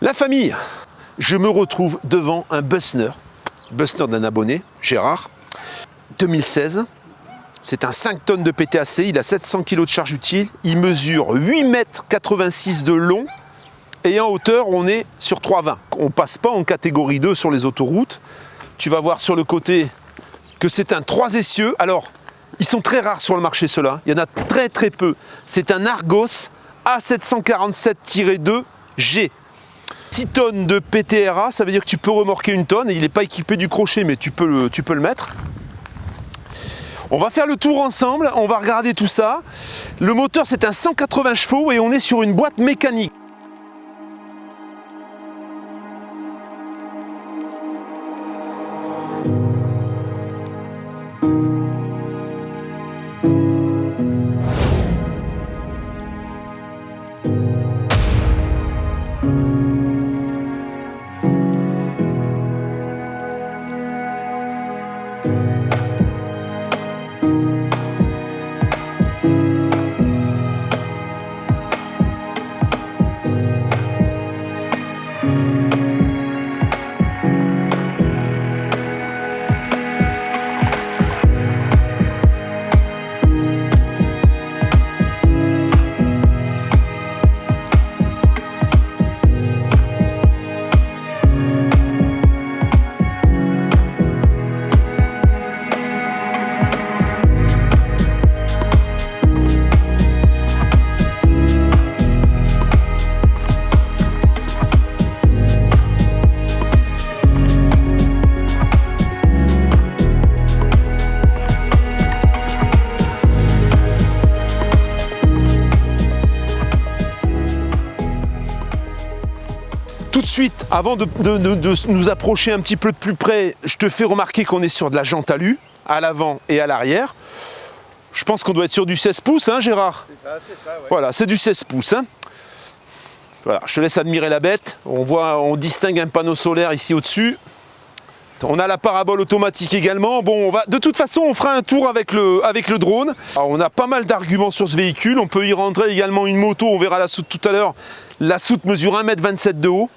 La famille, je me retrouve devant un Bussner d'un abonné, Gérard, 2016. C'est un 5 tonnes de PTAC, il a 700 kg de charge utile, il mesure 8,86 m de long et en hauteur on est sur 3,20 m. On ne passe pas en catégorie 2 sur les autoroutes. Tu vas voir sur le côté que c'est un 3 essieux. Alors, ils sont très rares sur le marché ceux-là, il y en a très peu. C'est un Argos A747-2G. 6 tonnes de PTRA, ça veut dire que tu peux remorquer une tonne et il n'est pas équipé du crochet mais tu peux le mettre. On va faire le tour ensemble, on va regarder tout ça. Le moteur c'est un 180 chevaux et on est sur une boîte mécanique. Tout de suite, avant de nous approcher un petit peu de plus près, je te fais remarquer qu'on est sur de la jante alu, à l'avant et à l'arrière. Je pense qu'on doit être sur du 16 pouces, hein, Gérard? C'est ça, ouais. Voilà, c'est du 16 pouces. Hein. Voilà, je te laisse admirer la bête. On distingue un panneau solaire ici au-dessus. On a la parabole automatique également. Bon, de toute façon, on fera un tour avec le drone. Alors, on a pas mal d'arguments sur ce véhicule. On peut y rentrer également une moto. On verra la soute tout à l'heure. La soute mesure 1,27 m de haut.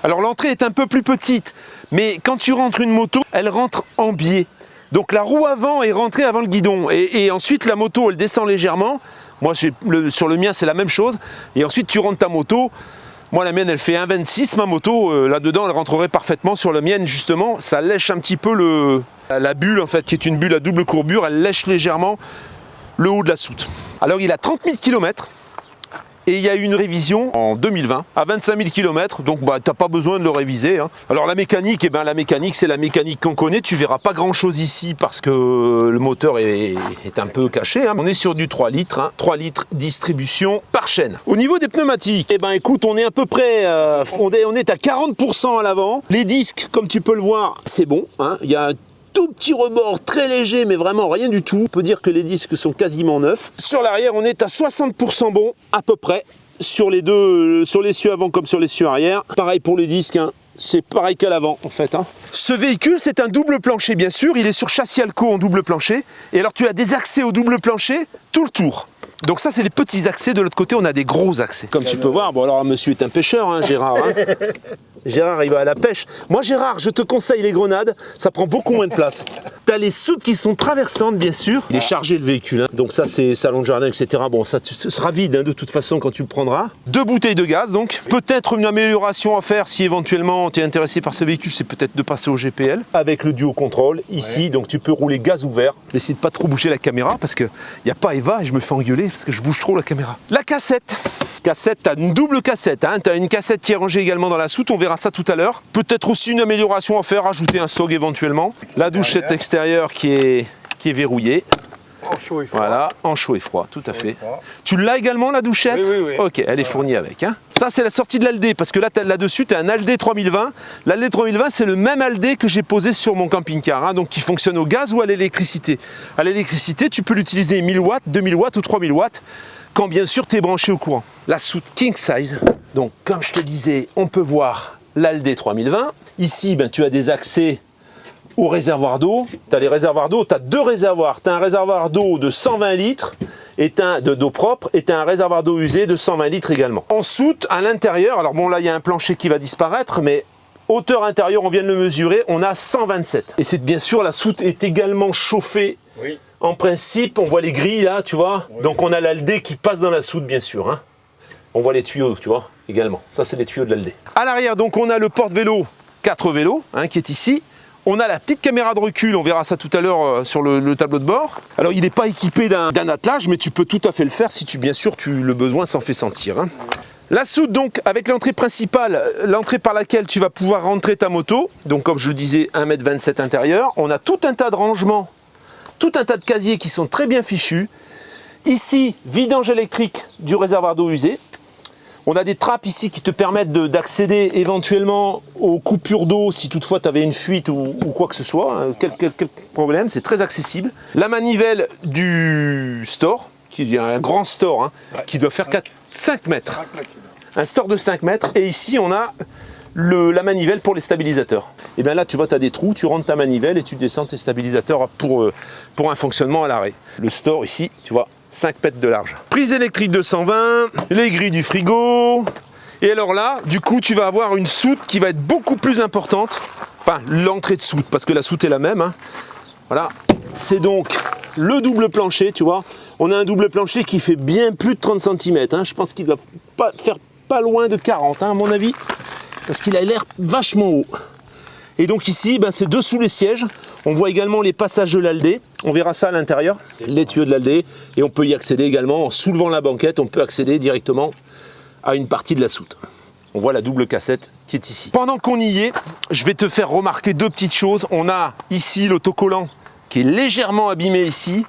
Alors l'entrée est un peu plus petite, mais quand tu rentres une moto, elle rentre en biais. Donc la roue avant est rentrée avant le guidon. Et ensuite la moto, elle descend légèrement. Moi, sur le mien, c'est la même chose. Et ensuite, tu rentres ta moto. Moi, la mienne, elle fait 1,26. Ma moto, là-dedans, elle rentrerait parfaitement. Sur la mienne, justement, ça lèche un petit peu la bulle, en fait, qui est une bulle à double courbure. Elle lèche légèrement le haut de la soute. Alors, il a 30 000 km. Et il y a eu une révision en 2020 à 25 000 km, donc tu n'as pas besoin de le réviser. Hein. Alors la mécanique, la mécanique, c'est la mécanique qu'on connaît. Tu verras pas grand chose ici parce que le moteur est un peu caché. Hein. On est sur du 3 litres, hein. 3 litres distribution par chaîne. Au niveau des pneumatiques, écoute, on est à peu près, on est à 40% à l'avant. Les disques, comme tu peux le voir, c'est bon. Hein. Il y a un tout petit rebord très léger, mais vraiment rien du tout. On peut dire que les disques sont quasiment neufs. Sur l'arrière, on est à 60% bon, à peu près, sur les deux, sur l'essieu avant comme sur l'essieu arrière. Pareil pour les disques, hein. C'est pareil qu'à l'avant en fait. Hein. Ce véhicule, c'est un double plancher bien sûr. Il est sur châssis Alco en double plancher. Et alors tu as des accès au double plancher tout le tour. Donc ça, c'est les petits accès. De l'autre côté, on a des gros accès. Comme tu peux voir, bon alors monsieur est un pêcheur, hein, Gérard. Hein. Gérard, il va à la pêche. Moi, Gérard, je te conseille les grenades. Ça prend beaucoup moins de place. Tu as les soutes qui sont traversantes, bien sûr. Il est chargé, le véhicule. Hein. Donc ça, c'est salon de jardin, etc. Bon, ça sera vide, hein, de toute façon, quand tu le prendras. 2 bouteilles de gaz, donc. Peut-être une amélioration à faire si éventuellement tu es intéressé par ce véhicule, c'est peut-être de passer au GPL. Avec le duo contrôle, ici. Ouais. Donc tu peux rouler gaz ouvert. J'essaie de pas trop bouger la caméra parce qu'il n'y a pas Eva et je me fais engueuler parce que je bouge trop la caméra. La cassette. Cassette, tu as une double cassette, hein. Tu as une cassette qui est rangée également dans la soute, on verra ça tout à l'heure. Peut-être aussi une amélioration à faire, ajouter un SOG éventuellement. La douchette extérieure qui est verrouillée. En chaud et froid. Voilà, en chaud et froid, tout à fait. Tu l'as également la douchette? Oui. Ok, elle est fournie avec. Hein. Ça c'est la sortie de l'Aldé, parce que là-dessus tu as un Aldé 3020. L'Aldé 3020 c'est le même Aldé que j'ai posé sur mon camping-car, hein, donc qui fonctionne au gaz ou à l'électricité. À l'électricité tu peux l'utiliser 1000 watts, 2000 watts ou 3000 watts. Quand bien sûr tu es branché au courant. La soute king size, donc comme je te disais, on peut voir l'Aldé 3020. Ici, tu as des accès au réservoir d'eau. Tu as les réservoirs d'eau, tu as 2 réservoirs. Tu as un réservoir d'eau de 120 litres d'eau propre est un réservoir d'eau usée de 120 litres également. En soute, à l'intérieur, alors bon là il y a un plancher qui va disparaître, mais hauteur intérieure, on vient de le mesurer, on a 127. Et c'est bien sûr, la soute est également chauffée. Oui. En principe, on voit les grilles là, tu vois. Oui. Donc on a l'aldé qui passe dans la soute, bien sûr. Hein. On voit les tuyaux, tu vois, également. Ça, c'est les tuyaux de l'aldé. À l'arrière, donc on a le porte-vélo, 4 vélos, hein, qui est ici. On a la petite caméra de recul, on verra ça tout à l'heure sur le tableau de bord. Alors il n'est pas équipé d'un attelage, mais tu peux tout à fait le faire si bien sûr le besoin s'en fait sentir. Hein. La soute donc avec l'entrée principale, l'entrée par laquelle tu vas pouvoir rentrer ta moto, donc comme je le disais 1,27 m intérieur, on a tout un tas de rangements, tout un tas de casiers qui sont très bien fichus. Ici, vidange électrique du réservoir d'eau usée. On a des trappes ici qui te permettent d'accéder éventuellement aux coupures d'eau si toutefois tu avais une fuite ou quoi que ce soit, hein, quel problème, c'est très accessible. La manivelle du store, qui est un grand store, hein, ouais, qui doit faire 5 mètres. Un store de 5 mètres, et ici on a la manivelle pour les stabilisateurs. Et bien là tu vois, tu as des trous, tu rentres ta manivelle et tu descends tes stabilisateurs pour un fonctionnement à l'arrêt. Le store ici, tu vois, 5 mètres de large. Prise électrique 220, les grilles du frigo. Et alors là, du coup, tu vas avoir une soute qui va être beaucoup plus importante. Enfin, l'entrée de soute, parce que la soute est la même. Hein. Voilà. C'est donc le double plancher, tu vois. On a un double plancher qui fait bien plus de 30 cm. Hein. Je pense qu'il doit faire pas loin de 40, hein, à mon avis. Parce qu'il a l'air vachement haut. Et donc ici, ben, c'est dessous les sièges. On voit également les passages de l'aldé. On verra ça à l'intérieur, les tuyaux de l'aldé. Et on peut y accéder également en soulevant la banquette. On peut accéder directement à une partie de la soute. On voit la double cassette qui est ici. Pendant qu'on y est, je vais te faire remarquer deux petites choses. On a ici l'autocollant qui est légèrement abîmé ici.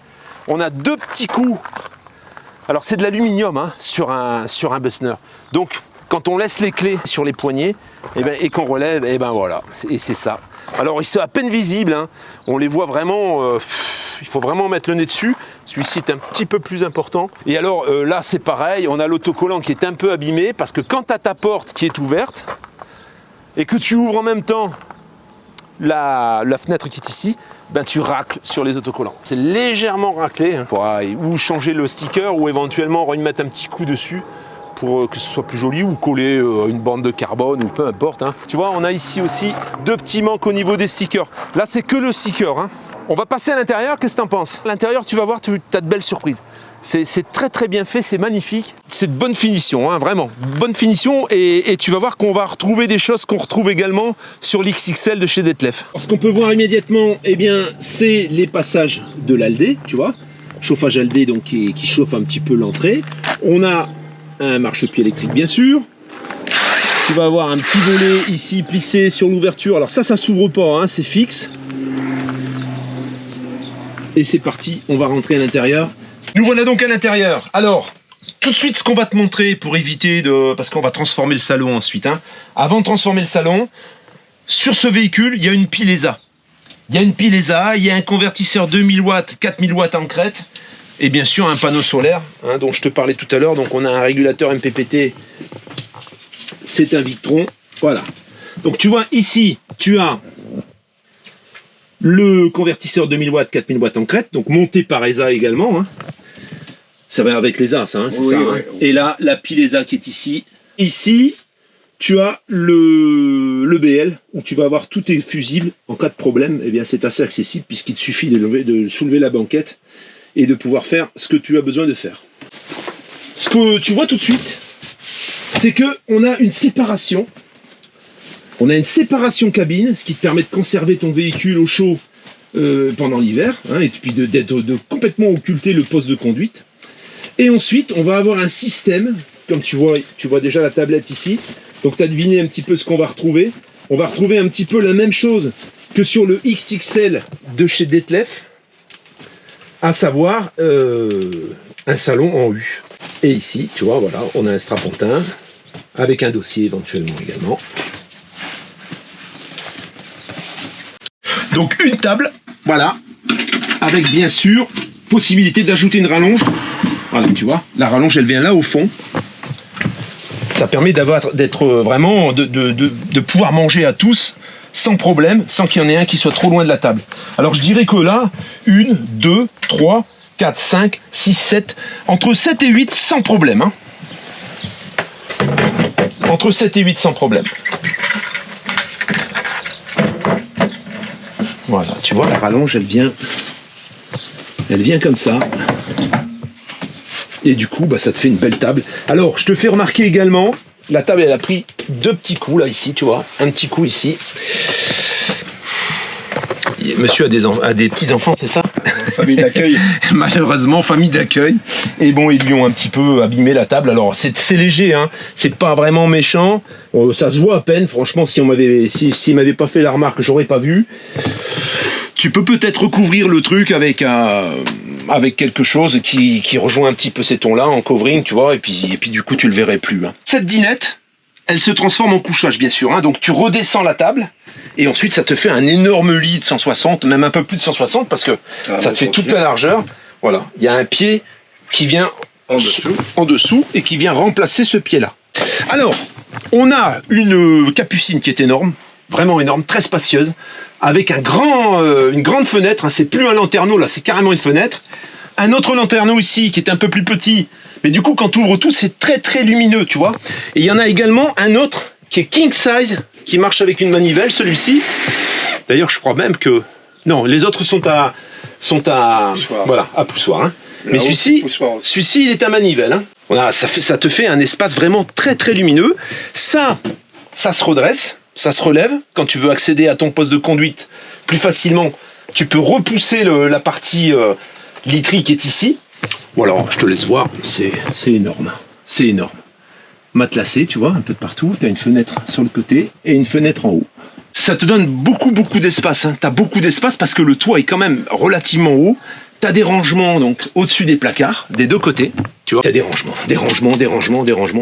On a deux petits coups. Alors c'est de l'aluminium hein, sur un Bussner. Donc quand on laisse les clés sur les poignets et qu'on relève, et ben voilà, et c'est ça. Alors ils sont à peine visibles, hein. On les voit vraiment, il faut vraiment mettre le nez dessus. Celui-ci est un petit peu plus important. Et alors là c'est pareil, on a l'autocollant qui est un peu abîmé parce que quand tu as ta porte qui est ouverte et que tu ouvres en même temps la fenêtre qui est ici, ben tu racles sur les autocollants. C'est légèrement raclé, hein, ou changer le sticker ou éventuellement remettre un petit coup dessus pour que ce soit plus joli ou coller une bande de carbone ou peu importe. Hein. Tu vois, on a ici aussi deux petits manques au niveau des stickers. Là, c'est que le sticker. Hein. On va passer à l'intérieur, qu'est-ce que tu en penses? À l'intérieur, tu vas voir, tu as de belles surprises. C'est très très bien fait, c'est magnifique. C'est de bonne finition, hein, vraiment. Bonne finition et tu vas voir qu'on va retrouver des choses qu'on retrouve également sur l'XXL de chez Detlef. Ce qu'on peut voir immédiatement, eh bien, c'est les passages de l'aldé, tu vois. Chauffage aldé donc qui chauffe un petit peu l'entrée. On a un marchepied électrique bien sûr. Tu vas avoir un petit volet ici plissé sur l'ouverture. Alors ça s'ouvre pas, hein, c'est fixe. Et c'est parti, on va rentrer à l'intérieur. Nous voilà donc à l'intérieur. Alors, tout de suite ce qu'on va te montrer pour éviter de... Parce qu'on va transformer le salon ensuite. Hein. Avant de transformer le salon, sur ce véhicule, il y a une pile ESA. Il y a une pile ESA, il y a un convertisseur 2000 watts, 4000 watts en crête. Et bien sûr un panneau solaire hein, dont je te parlais tout à l'heure. Donc on a un régulateur MPPT, c'est un Victron, voilà. Donc tu vois ici, tu as le convertisseur 2000 watts, 4000 watts en crête, donc monté par ESA également. Hein. Ça va avec l'ESA, ça, hein, c'est oui, ça. Oui, hein. Oui. Et là, la pile ESA qui est ici. Ici, tu as le BL, où tu vas avoir tous tes fusibles. En cas de problème, eh bien c'est assez accessible puisqu'il te suffit de soulever la banquette et de pouvoir faire ce que tu as besoin de faire. Ce que tu vois tout de suite, c'est qu'on a une séparation. On a une séparation cabine, ce qui te permet de conserver ton véhicule au chaud pendant l'hiver, hein, et puis de complètement occulter le poste de conduite. Et ensuite, on va avoir un système, comme tu vois déjà la tablette ici. Donc tu as deviné un petit peu ce qu'on va retrouver. On va retrouver un petit peu la même chose que sur le XXL de chez Detlef. À savoir un salon en U. Et ici, tu vois, voilà, on a un strapontin avec un dossier éventuellement également. Donc une table, voilà, avec bien sûr possibilité d'ajouter une rallonge. Voilà, tu vois, la rallonge elle vient là au fond. Ça permet d'être vraiment de pouvoir manger à tous sans problème, sans qu'il y en ait un qui soit trop loin de la table. Alors je dirais que là, 1, 2, 3, 4, 5, 6, 7. Entre 7 et 8 sans problème. Hein. Entre 7 et 8 sans problème. Voilà, tu vois, la rallonge, elle vient comme ça. Et du coup, bah, ça te fait une belle table. Alors, je te fais remarquer également, la table, elle a pris 2 petits coups, là, ici, tu vois. Un petit coup ici. Monsieur a des petits-enfants, c'est ça? Famille d'accueil. Malheureusement, famille d'accueil. Et bon, ils lui ont un petit peu abîmé la table. Alors, c'est léger, hein. C'est pas vraiment méchant. Ça se voit à peine. Franchement, s'il m'avait pas fait la remarque, j'aurais pas vu. Tu peux peut-être recouvrir le truc avec quelque chose qui rejoint un petit peu ces tons-là, en covering, tu vois, et puis du coup, tu le verrais plus. Hein. Cette dinette, elle se transforme en couchage, bien sûr. Hein. Donc, tu redescends la table. Et ensuite, ça te fait un énorme lit de 160, même un peu plus de 160, parce que ça te fait toute la largeur. Voilà, il y a un pied qui vient en dessous et qui vient remplacer ce pied-là. Alors, on a une capucine qui est énorme, vraiment énorme, très spacieuse, avec une grande fenêtre. Hein, c'est plus un lanterneau, là, c'est carrément une fenêtre. Un autre lanterneau ici, qui est un peu plus petit, mais du coup, quand tu ouvres tout, c'est très très lumineux, tu vois. Et il y en a également un autre qui est king size, qui marche avec une manivelle, celui-ci. D'ailleurs, je crois même que... Non, les autres sont à poussoir. Voilà, à poussoir. Hein. Mais celui-ci, il est à manivelle. Hein. Voilà, ça te fait un espace vraiment très très lumineux. Ça se redresse, ça se relève. Quand tu veux accéder à ton poste de conduite plus facilement, tu peux repousser la partie literie qui est ici. Bon alors, je te laisse voir, c'est énorme. C'est énorme. Matelassé, tu vois, un peu de partout. Tu as une fenêtre sur le côté et une fenêtre en haut. Ça te donne beaucoup d'espace. Hein. Tu as beaucoup d'espace parce que le toit est quand même relativement haut. Tu as des rangements donc au-dessus des placards, des deux côtés. Tu vois, tu as des rangements,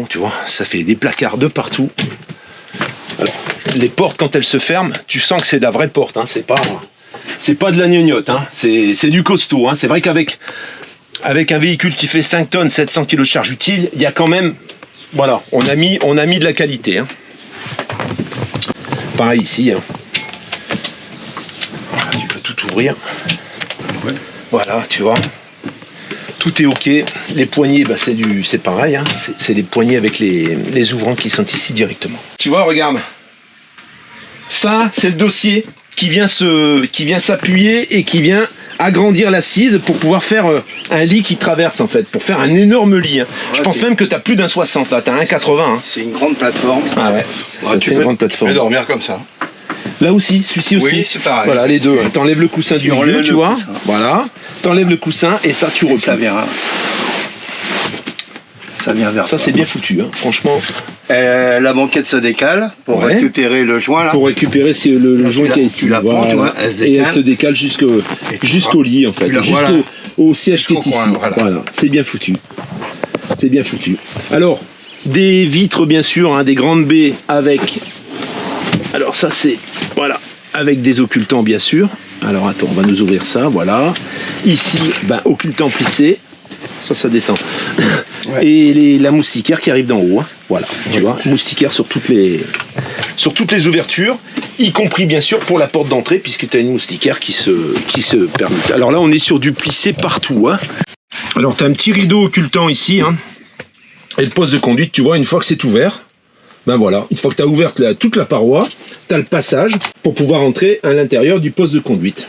tu vois. Ça fait des placards de partout. Alors, les portes, quand elles se ferment, tu sens que c'est de la vraie porte. Hein. C'est pas de la gnognotte. Hein. C'est du costaud. Hein. C'est vrai qu'avec un véhicule qui fait 5 tonnes, 700 kg de charge utile, il y a quand même... Voilà, on a mis de la qualité. Hein. Pareil ici. Hein. Voilà, tu peux tout ouvrir. Ouais. Voilà, tu vois. Tout est ok. Les poignées, bah, c'est pareil. Hein. C'est les poignées avec les ouvrants qui sont ici directement. Tu vois, regarde. Ça, c'est le dossier qui vient s'appuyer et qui vient agrandir l'assise pour pouvoir faire un lit qui traverse en fait, pour faire un énorme lit. Hein. Ouais, je pense même que tu as plus d'un 60 là, tu as un 80. Hein. C'est une grande plateforme. Ah ouais, ça fait une grande plateforme. Tu peux dormir comme ça. Là aussi, celui-ci aussi. Oui, c'est pareil. Voilà, les deux. T'enlèves le coussin du milieu, tu vois. Voilà. T'enlèves le coussin et ça, tu replies. Ça vient vers ça, c'est bien foutu, hein. Franchement. La banquette se décale pour récupérer le joint là. Pour récupérer le joint qui est ici. Tu la prends, tu vois, elle se décale. Et elle se décale jusqu'au lit en fait, jusqu'au siège qui est ici. Voilà. C'est bien foutu. C'est bien foutu. Alors, des vitres bien sûr, hein, des grandes baies avec. Alors ça c'est voilà, avec des occultants bien sûr. Alors attends, on va nous ouvrir ça, voilà. Ici, ben, occultant plissé. Ça descend. Ouais. Et la moustiquaire qui arrive d'en haut. Hein. Voilà, tu vois, moustiquaire sur toutes les ouvertures, y compris bien sûr pour la porte d'entrée, puisque tu as une moustiquaire qui se permet. Alors là, on est sur du plissé partout. Hein. Alors, tu as un petit rideau occultant ici. Hein. Et le poste de conduite, tu vois, une fois que c'est ouvert, ben voilà, une fois que tu as ouvert toute la paroi, tu as le passage pour pouvoir entrer à l'intérieur du poste de conduite.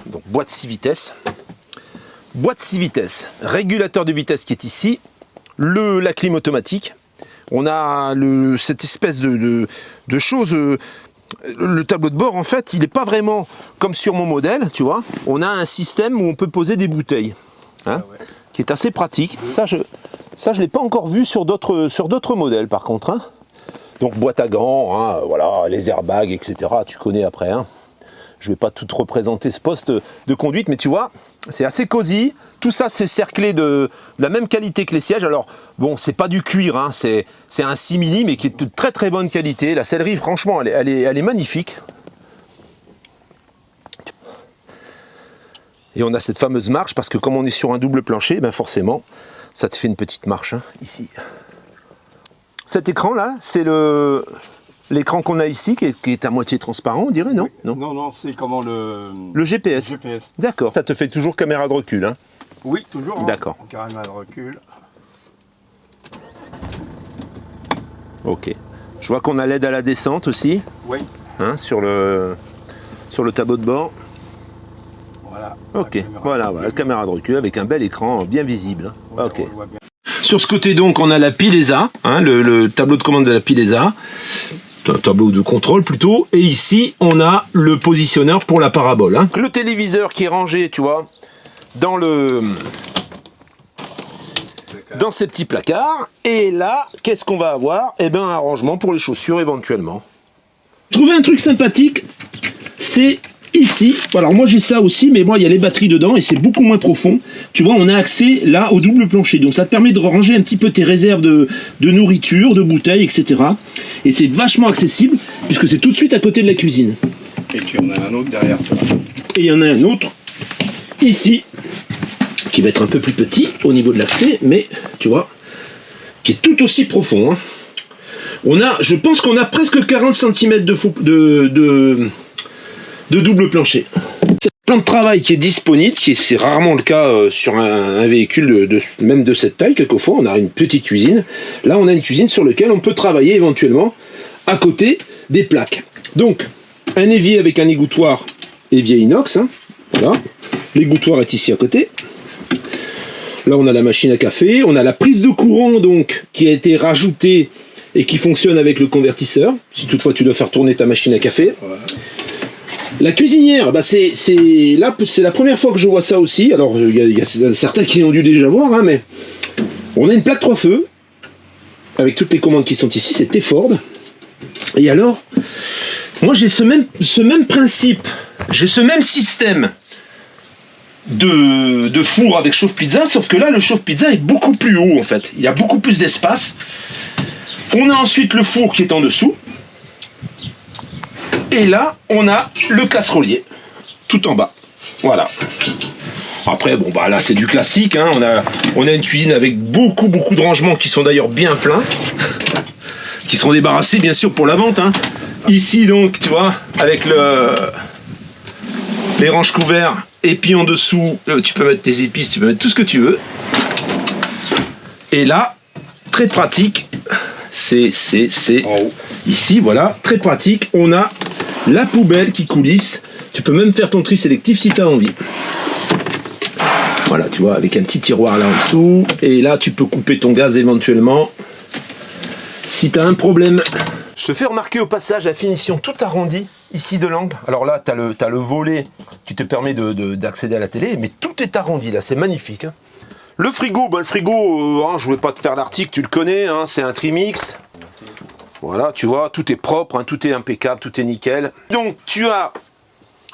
Donc, boîte 6 vitesses. Boîte 6 vitesses, régulateur de vitesse qui est ici, la clim automatique. On a cette espèce de chose, le tableau de bord en fait, il n'est pas vraiment comme sur mon modèle, tu vois. On a un système où on peut poser des bouteilles, hein, qui est assez pratique. Ça, je ne l'ai pas encore vu sur d'autres modèles par contre. Hein. Donc boîte à gants, hein, voilà, les airbags, etc. Tu connais après. Hein. Je ne vais pas tout représenter ce poste de conduite, mais tu vois, c'est assez cosy. Tout ça, c'est cerclé de la même qualité que les sièges. Alors, bon, c'est pas du cuir, hein, c'est un simili, mais qui est de très très bonne qualité. La sellerie, franchement, elle est magnifique. Et on a cette fameuse marche, parce que comme on est sur un double plancher, ben forcément, ça te fait une petite marche, hein, ici. Cet écran-là, c'est l'écran qu'on a ici, qui est à moitié transparent, on dirait, non? Non, c'est comment le GPS. GPS. D'accord. Ça te fait toujours caméra de recul. Hein. Oui, toujours. Hein. D'accord. Carrément de recul. Ok. Je vois qu'on a l'aide à la descente aussi, Oui. hein, sur le tableau de bord. Voilà. Ok, voilà, la caméra de recul avec un bel écran bien visible. Ouais, Ok. on le voit bien. Sur ce côté donc, on a la Pilesa, hein, le tableau de commande de la Pilesa, un tableau de contrôle plutôt, et ici on a le positionneur pour la parabole. Hein. Le téléviseur qui est rangé, tu vois, dans ces petits placards, et là, qu'est-ce qu'on va avoir? Eh bien un rangement pour les chaussures éventuellement. Trouver un truc sympathique, c'est ici. Alors moi j'ai ça aussi, mais moi il y a les batteries dedans et c'est beaucoup moins profond. Tu vois, on a accès là au double plancher, donc ça te permet de ranger un petit peu tes réserves de nourriture, de bouteilles, etc. Et c'est vachement accessible puisque c'est tout de suite à côté de la cuisine. Et tu en as un autre derrière toi. Et il y en a un autre ici qui va être un peu plus petit au niveau de l'accès, mais tu vois, qui est tout aussi profond. Hein. Je pense qu'on a presque 40 cm de double plancher. C'est un plan de travail qui est disponible, c'est rarement le cas sur un véhicule même de cette taille. Quelquefois, on a une petite cuisine. Là, on a une cuisine sur laquelle on peut travailler éventuellement à côté des plaques. Donc, un évier avec un égouttoir, évier inox. Hein, voilà. L'égouttoir est ici à côté. Là, on a la machine à café. On a la prise de courant donc qui a été rajoutée et qui fonctionne avec le convertisseur. Si toutefois tu dois faire tourner ta machine à café. Ouais. La cuisinière, bah c'est la première fois que je vois ça aussi. Alors il y a certains qui ont dû déjà voir, hein, mais on a une plaque 3 feux avec toutes les commandes qui sont ici. C'est T-Ford. Et alors, moi j'ai ce même principe, j'ai ce même système de four avec chauffe-pizza, sauf que là le chauffe-pizza est beaucoup plus haut en fait. Il y a beaucoup plus d'espace. On a ensuite le four qui est en dessous. Et là, on a le casserolier, tout en bas. Voilà. Après, bon, bah là, c'est du classique. Hein. On a une cuisine avec beaucoup de rangements qui sont d'ailleurs bien pleins, qui seront débarrassés, bien sûr, pour la vente. Hein. Ici, donc, tu vois, avec les ranges couverts. Et puis en dessous, tu peux mettre tes épices, tu peux mettre tout ce que tu veux. Et là, très pratique, c'est ici, voilà, très pratique. On a la poubelle qui coulisse. Tu peux même faire ton tri sélectif si tu as envie. Voilà, tu vois, avec un petit tiroir là en dessous. Et là, tu peux couper ton gaz éventuellement si tu as un problème. Je te fais remarquer au passage la finition toute arrondie ici de l'angle. Alors là, tu as le volet qui te permet d'accéder à la télé, mais tout est arrondi là, c'est magnifique. Hein. Le frigo, ben, je ne vais pas te faire l'article, tu le connais, hein, c'est un Trimix. Voilà, tu vois, tout est propre, hein, tout est impeccable, tout est nickel. Donc, tu as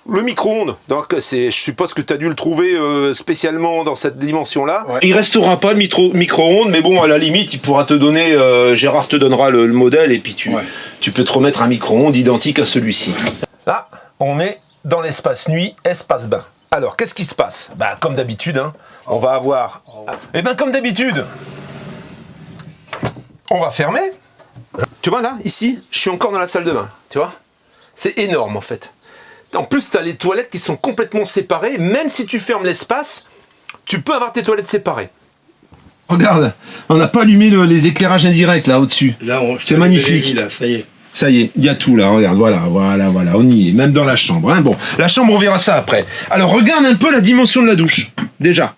le micro-ondes. Donc, je suppose que tu as dû le trouver spécialement dans cette dimension-là. Ouais. Il restera pas le micro-ondes, mais bon, à la limite, il pourra te donner, Gérard te donnera le modèle, et puis tu peux te remettre un micro-ondes identique à celui-ci. Là, on est dans l'espace nuit, espace bain. Alors, qu'est-ce qui se passe? Bah, comme d'habitude, hein, on va avoir... Eh bien, comme d'habitude, on va fermer. Tu vois là, ici, je suis encore dans la salle de bain, tu vois? C'est énorme en fait. En plus, tu as les toilettes qui sont complètement séparées. Même si tu fermes l'espace, tu peux avoir tes toilettes séparées. Regarde, on n'a pas allumé les éclairages indirects là au-dessus. Là, c'est magnifique. Là, ça y est. Ça y est, il y a tout là, regarde, voilà, on y est, même dans la chambre. Hein. Bon, la chambre, on verra ça après. Alors, regarde un peu la dimension de la douche, déjà.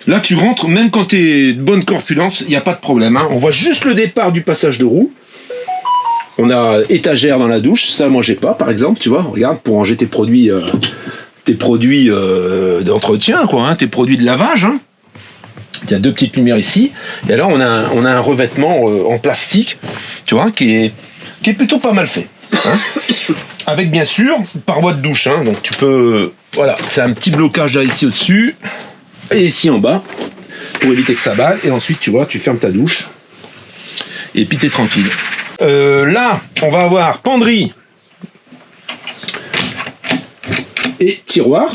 Là, tu rentres, même quand tu es de bonne corpulence, il n'y a pas de problème. Hein. On voit juste le départ du passage de roue. On a étagère dans la douche, ça, moi, j'ai pas, par exemple, tu vois. Regarde, pour ranger tes produits d'entretien, quoi, hein, tes produits de lavage. Hein. Il y a deux petites lumières ici. Et alors, on a un revêtement en plastique, tu vois, qui est plutôt pas mal fait. Hein. Avec, bien sûr, une paroi de douche. Hein. Donc, tu peux... Voilà, c'est un petit blocage là, ici, au-dessus. Et ici en bas, pour éviter que ça balle. Et ensuite, tu vois, tu fermes ta douche. Et puis, t'es tranquille. Là, on va avoir penderie et tiroir.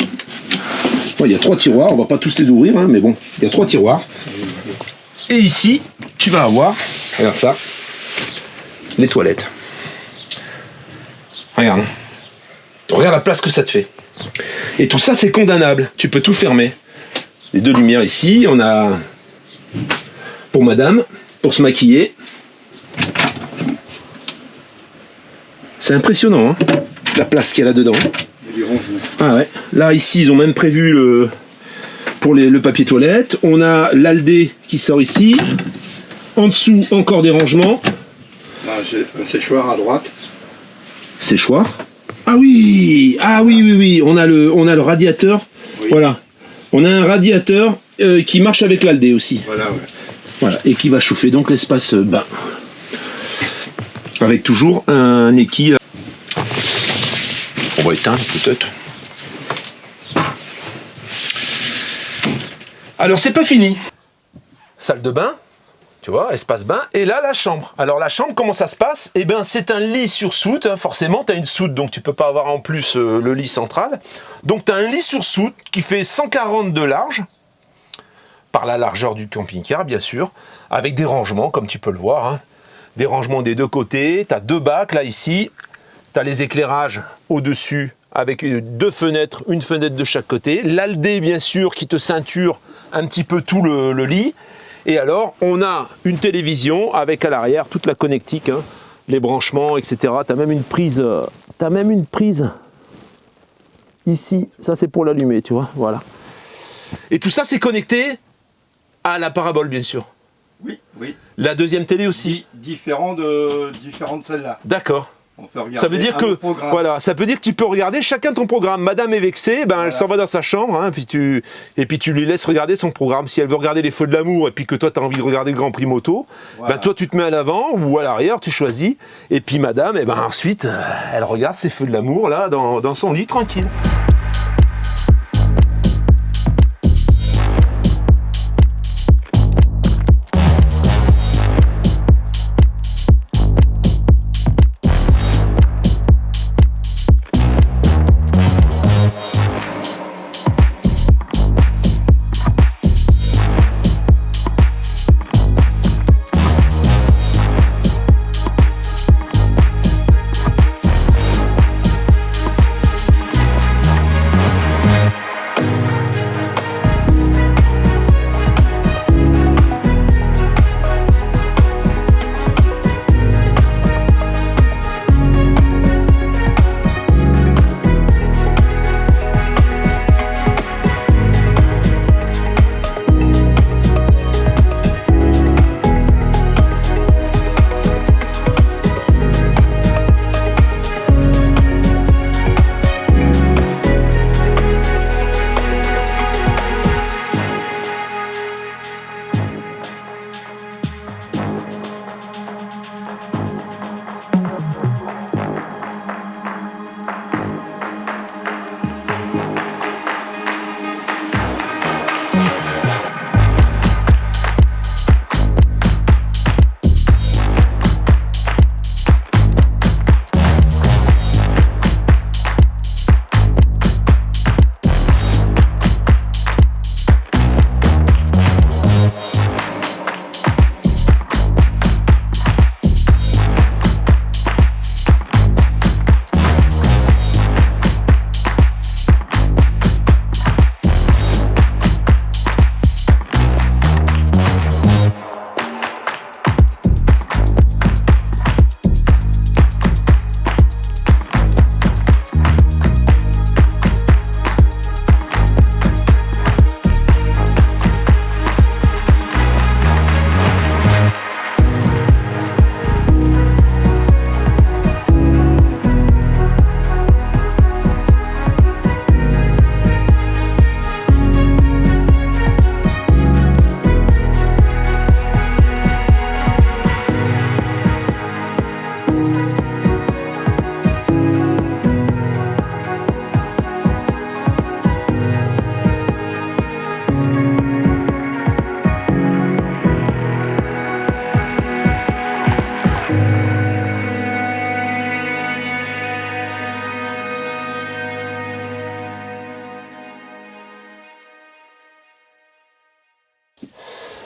Bon, il y a 3 tiroirs. On va pas tous les ouvrir, hein, mais bon, il y a 3 tiroirs. Et ici, tu vas avoir, regarde ça, les toilettes. Regarde. Regarde la place que ça te fait. Et tout ça, c'est condamnable. Tu peux tout fermer. les deux lumières ici. On a pour madame, pour se maquiller. C'est impressionnant, hein, la place qu'il y a là-dedans. Il y a du rangement. Ah ouais. Là, ici, ils ont même prévu le papier toilette. On a l'aldé qui sort ici. En dessous, encore des rangements. Là, j'ai un séchoir à droite. Séchoir. Ah oui, oui. On a le radiateur. Oui. Voilà. On a un radiateur qui marche avec l'aldé aussi. Voilà, ouais. Voilà. Et qui va chauffer donc l'espace bain. Avec toujours un équilibre. On va éteindre peut-être. Alors c'est pas fini. Salle de bain, tu vois, espace bain, et là la chambre. Alors la chambre, comment ça se passe? Eh bien c'est un lit sur soute, hein, forcément, tu as une soute, donc tu peux pas avoir en plus le lit central. Donc tu as un lit sur soute qui fait 140 de large, par la largeur du camping-car bien sûr, avec des rangements comme tu peux le voir, hein. Des rangements des deux côtés, tu as deux bacs là ici, tu as les éclairages au-dessus avec deux fenêtres, une fenêtre de chaque côté, l'aldé bien sûr qui te ceinture un petit peu tout le lit, et alors on a une télévision avec à l'arrière toute la connectique, hein, les branchements, etc. Tu as même une prise, ici, ça c'est pour l'allumer, tu vois, voilà. Et tout ça c'est connecté à la parabole bien sûr. Oui, oui. La deuxième télé aussi. Différent de celle-là. D'accord. On peut regarder Ça veut dire que voilà, ça peut dire que tu peux regarder chacun ton programme. Madame est vexée, ben Voilà. elle s'en va dans sa chambre, hein, et puis tu lui laisses regarder son programme. Si elle veut regarder les Feux de l'amour et puis que toi tu as envie de regarder le Grand Prix moto, Voilà. ben toi tu te mets à l'avant ou à l'arrière, tu choisis. Et puis Madame, et ben ensuite elle regarde ses Feux de l'amour là dans son lit tranquille.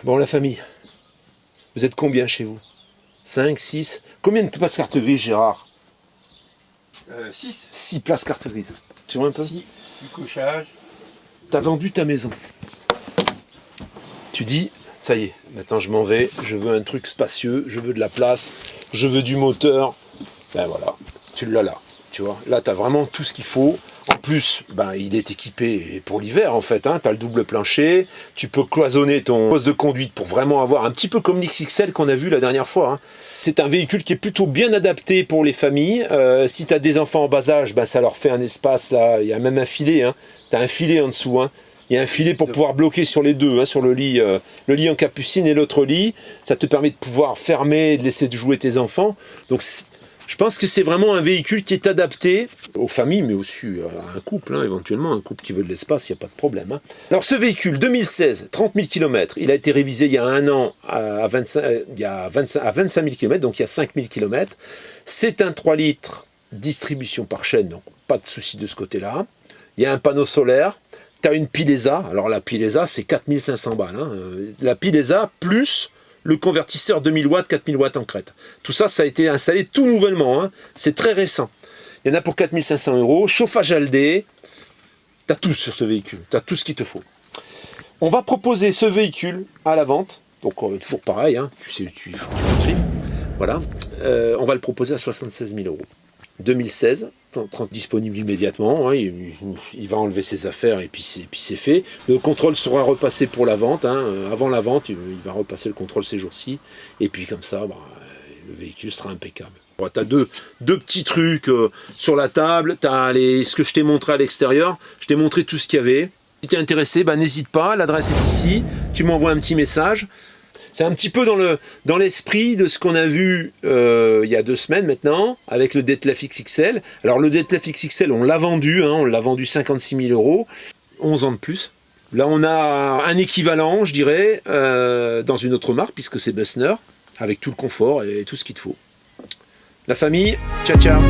Bon, la famille, vous êtes combien chez vous? 5, 6? Combien de places carte grise, Gérard? 6. 6 places carte grise. Tu vois un peu? 6 couchages. T'as vendu ta maison. tu dis, ça y est, maintenant je m'en vais, je veux un truc spacieux, je veux de la place, je veux du moteur. Ben voilà, tu l'as là, tu vois. Là, tu as vraiment tout ce qu'il faut. En plus, ben, il est équipé pour l'hiver en fait, hein. Tu as le double plancher, tu peux cloisonner ton poste de conduite pour vraiment avoir un petit peu comme l'XXL qu'on a vu la dernière fois, hein. C'est un véhicule qui est plutôt bien adapté pour les familles. Si tu as des enfants en bas âge, ben, ça leur fait un espace là, il y a même un filet, hein. Tu as un filet en dessous, hein. Il y a un filet pour pouvoir bloquer sur les deux, hein, sur le lit en capucine et l'autre lit. Ça te permet de pouvoir fermer et de laisser jouer tes enfants. Donc je pense que c'est vraiment un véhicule qui est adapté aux familles, mais aussi à un couple, hein, éventuellement, un couple qui veut de l'espace, il n'y a pas de problème, hein. Alors ce véhicule, 2016, 30 000 km, il a été révisé il y a un an à 25 000 km, donc il y a 5 000 km. C'est un 3 litres distribution par chaîne, donc pas de souci de ce côté-là. Il y a un panneau solaire, tu as une Pilesa, alors la Pilesa c'est 4500 balles, hein. La Pilesa plus le convertisseur 2000 watts, 4000 watts en crête. Tout ça, ça a été installé tout nouvellement, hein. C'est très récent. Il y en a pour 4500 €, chauffage Aldé, tu as tout sur ce véhicule, tu as tout ce qu'il te faut. On va proposer ce véhicule à la vente, donc toujours pareil, hein. Tu sais, il faut que tu le tries. Voilà, on va le proposer à 76 000 €. 2016, disponible immédiatement, hein, il va enlever ses affaires et puis c'est fait. Le contrôle sera repassé pour la vente, hein, avant la vente, il va repasser le contrôle ces jours-ci, et puis comme ça, bah, le véhicule sera impeccable. Bon, tu as deux petits trucs sur la table, tu as ce que je t'ai montré à l'extérieur, je t'ai montré tout ce qu'il y avait. Si tu es intéressé, bah, n'hésite pas, l'adresse est ici, tu m'envoies un petit message. C'est un petit peu dans l'esprit de ce qu'on a vu il y a 2 semaines maintenant, avec le Detlef XXL. Alors le Detlef XXL, on l'a vendu, hein, on l'a vendu 56 000 €, 11 ans de plus. Là, on a un équivalent, je dirais, dans une autre marque, puisque c'est Bussner, avec tout le confort et tout ce qu'il te faut. La famille, ciao ciao.